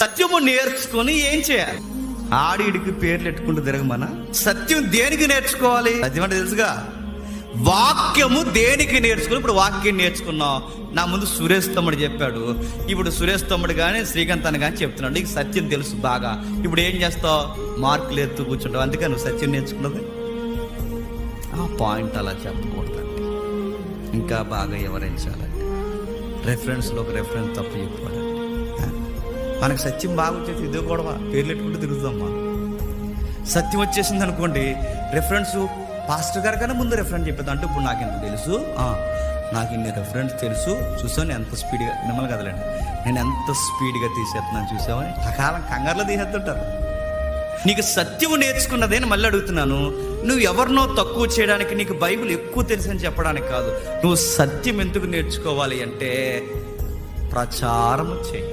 సత్యము నేర్చుకొని ఏం చేయాలి? ఆడిడికి పేర్లు ఎట్టుకుంటూ తిరగమనా? సత్యం దేనికి నేర్చుకోవాలి? సత్యం అంటే తెలుసుగా, వాక్యము దేనికి నేర్చుకుని. ఇప్పుడు వాక్యం నేర్చుకున్నావు, నా ముందు సురేష్ తమ్ముడు చెప్పాడు, ఇప్పుడు సురేష్ తమ్ముడు కానీ శ్రీకాంత్ అని కానీ చెప్తున్నాడు, నీకు సత్యం తెలుసు బాగా. ఇప్పుడు ఏం చేస్తావు? మార్కులు ఎత్తు కూర్చుంటావు. అందుకే నువ్వు సత్యం నేర్చుకున్నది. ఆ పాయింట్ అలా చెప్పకూడదండి, ఇంకా బాగా వివరించాలండి. రెఫరెన్స్లో ఒక రెఫరెన్స్ తప్పు చెప్పాడండి. మనకు సత్యం బాగా వచ్చేసి ఇదే గొడవ, పేర్లు పెట్టుకుంటూ తిరుగుతాం. మనం సత్యం వచ్చేసింది అనుకోండి, రెఫరెన్స్ పాస్టర్ గారి కన్నా ముందు రెఫరెన్స్ చెప్పేది. అంటే ఇప్పుడు నాకు ఎంత తెలుసు, నాకు ఇన్ని రెఫరెన్స్ తెలుసు, చూసాను ఎంత స్పీడ్గా, మిమ్మల్ని కదలండి, నేను ఎంత స్పీడ్గా తీసేస్తున్నాను చూసామని సకాలం కంగారులో తీసేస్తుంటారు. నీకు సత్యము నేర్చుకున్నదే మళ్ళీ అడుగుతున్నాను, నువ్వు ఎవరినో తక్కువ చేయడానికి, నీకు బైబిల్ ఎక్కువ తెలుసు అని చెప్పడానికి కాదు. నువ్వు సత్యం ఎందుకు నేర్చుకోవాలి అంటే ప్రచారము చేయి.